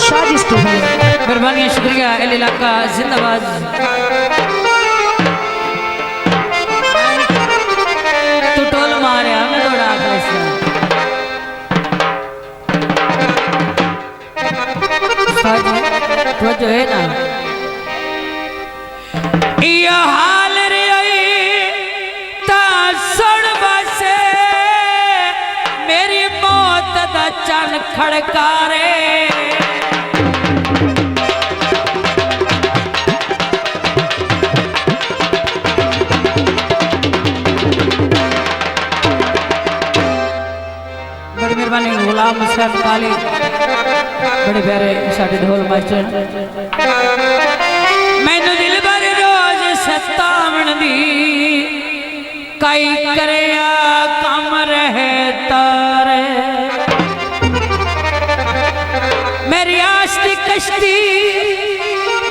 साजिश स्टूडियो। मेहरबानी शुक्रिया एल इलाका जिंदाबाद। तू टोल मारे मैं थोड़ा तो जो है ना ये हाल रे ता सुन बसे मेरी मौत दा चन खड़कारे मेहरबानी गुलाम हुसैन काली बड़े प्यारे साडे ढोल मास्टर मैनू दिल भर रोज सतावण दी कई करे कम रहे तारे मेरी आस दी कश्ती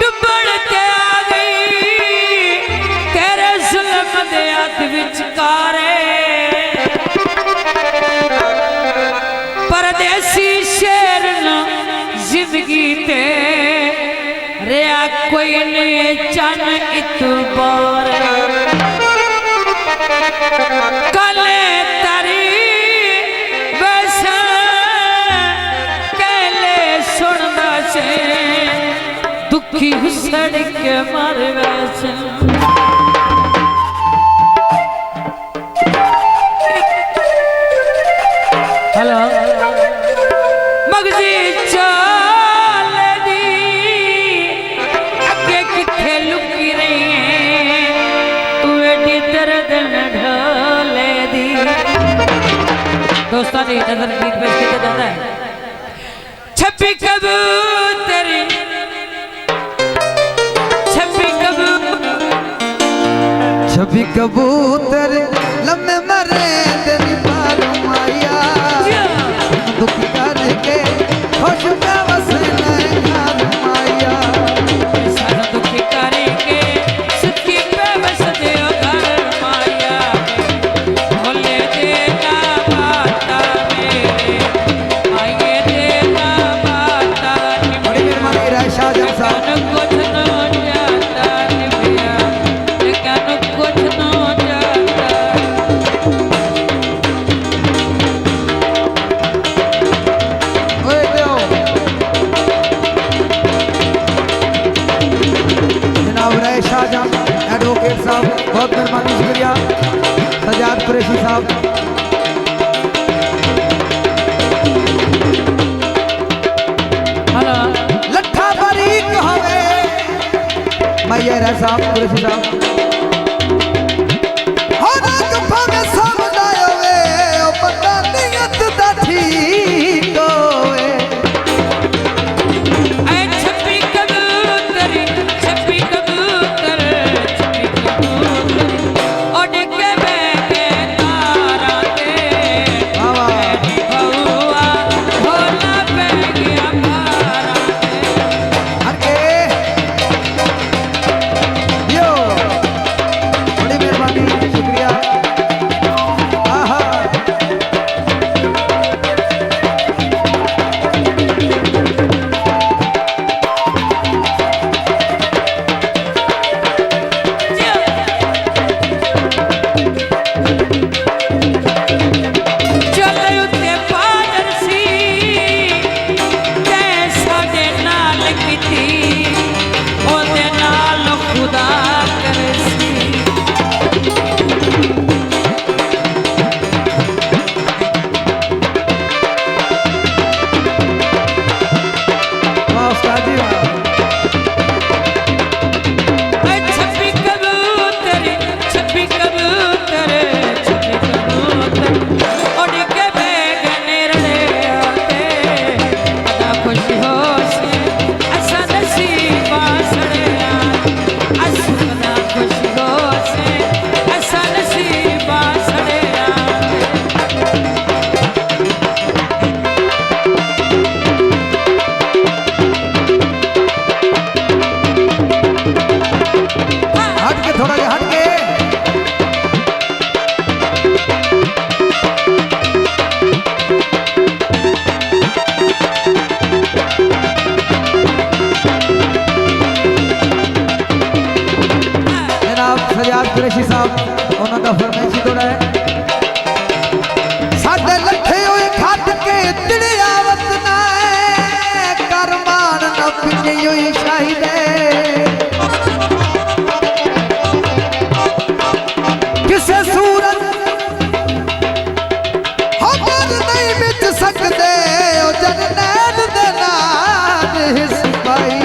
डुबण ते आ गई तेरे जुल्म दे हथ विचकारे परदेसी शेर न जिंदगी ते रिया कोई नहीं चन इतबार कले तरी वैसा कहले सुनदा से दुखी हुसड़ के मर वैसे हेलो मगजी चाल दी अगे किथे लुकी रही है तू एडी दर्द न ढोले दी। दोस्तों ने नजर गीत पेश किया जाता है छपी कबूतर छपी कबूतर लम्बे मरे तेरी मालूम आया दुख करके खुश बस मालूम आया दुख करके सुखी पे बस दे घर माया भोले देना बाता मेरे आगे देना बाता बड़ी मेहरबानी रहा शाहजहां साहब कुछ न जाता निभया लेकिन कुछ न जाता ओए देओ जनाब रहा शाहजहां एडवोकेट साहब बहुत मेहरबानी शुक्रिया सजाद कुरैशी साहब हेलो लट्ठा बारीक होवे मैया रहा साहब कुरैशी साहब हो ना गुफा में समझायो वे ओ पता नियत दा ठीक होवे ऐ छपी कबूतर छपी कबूतर उड़ के बैठे तारा ते वाह बहुआ भोला पै गया मारा हर के यो कुरैशी साहब उन्होंने फरमाइशी जोड़ा है साडे लखे होए खट के तिड़ियावत ना करमान न पिछे होई शाहिदे किसे सूरत हमर नहीं बिच सकते ओ जननैन दे नाल हिस पाई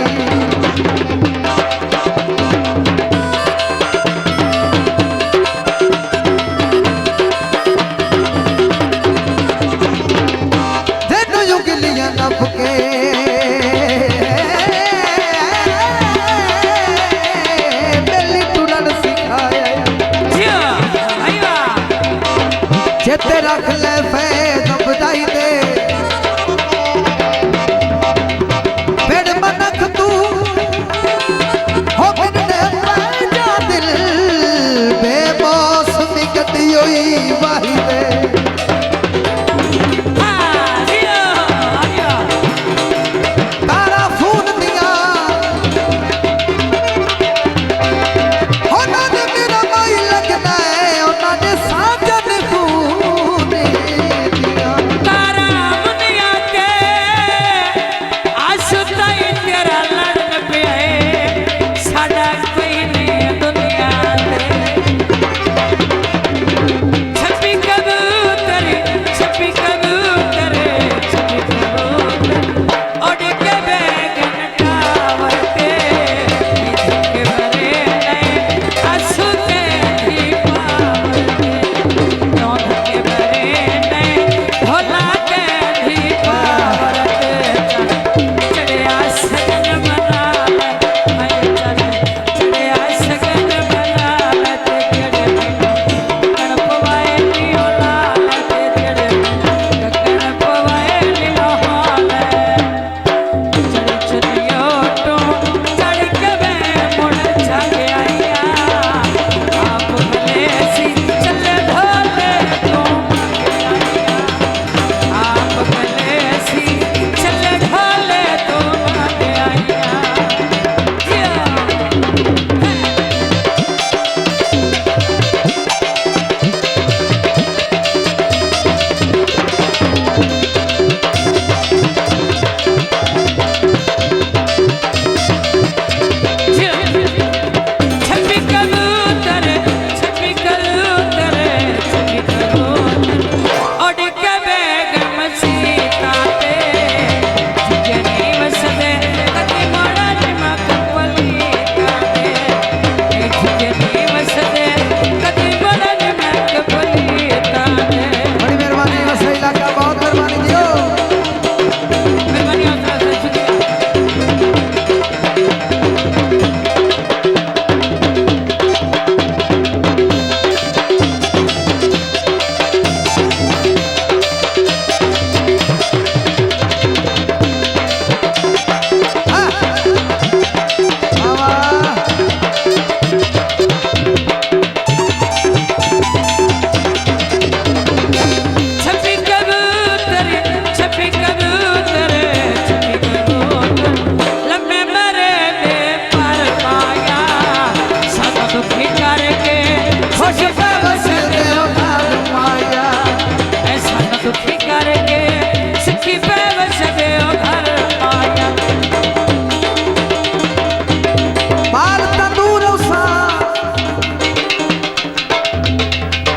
चेते रख ले फैज बधाई दे फिर मनख तू हो बिनने जा दिल बेमौसमी गति होई वाही दे तारा फूल दिया होना दे मेरा माई लगना है होना दे साजन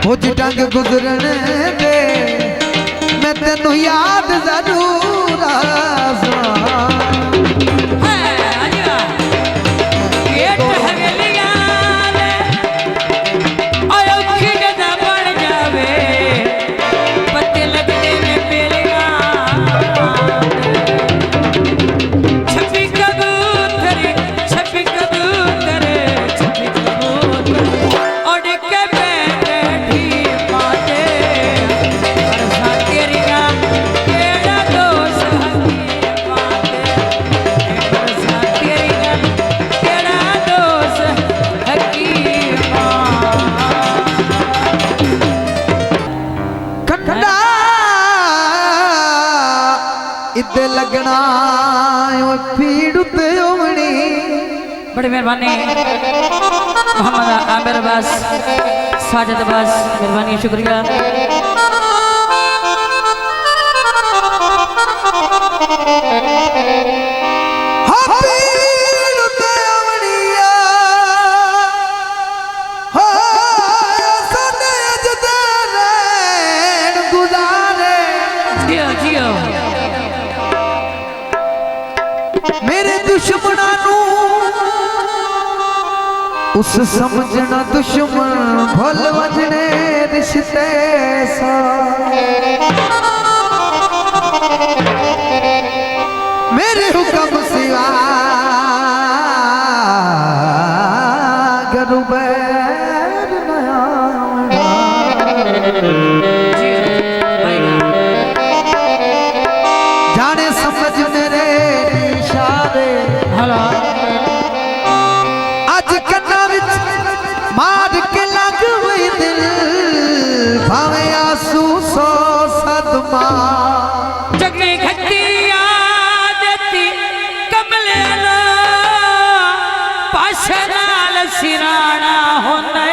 कुछ टंग गुजरन दे मैं तेनू याद जरूर इते लगना पीड़ ते ओवनी। बड़ी मेहरबानी। मोहम्मद आमिर अब्बास, साजिद अब्बास, मेहरबानी शुक्रिया। जियो जियो मेरे दुश्मना उस समझना दुश्मन भुल वजने रिश्ते सा मेरे हुक्म सिवा गरु बैर नया जाने समझ मेरे इशारे हला आज कन्ना विच मार के लग हुई दिल भावे आंसू सौ सदमा जगने घटी आदती कमले ना पास नाल सिराना होने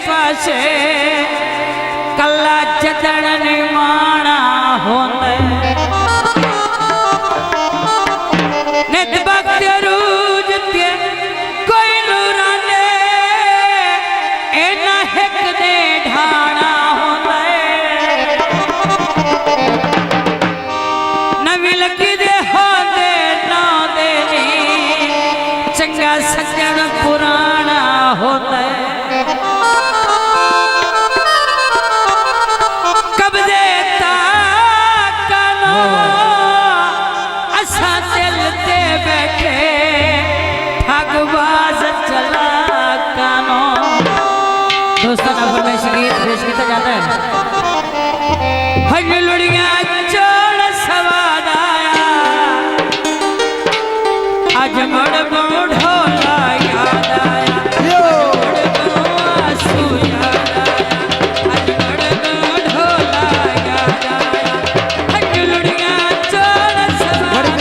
पासे कला जदन निमाणा होंदे नित वक्त रूज ते कोई नूराने एना हिक दे ढाणा होंदे नवी लगी दे होंदे ना दे नी चंगा सज्जन पुराना होंदे दोस्तों फरमाइश गीत पेश किया जाता है। हज लुड़िया चोड़ सवाद आया आज मड़ ढोला याद आया आंसू याद आया आज मड़ ढोला याद आया हज लुड़िया चोड़ सवाद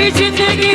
जिंदगी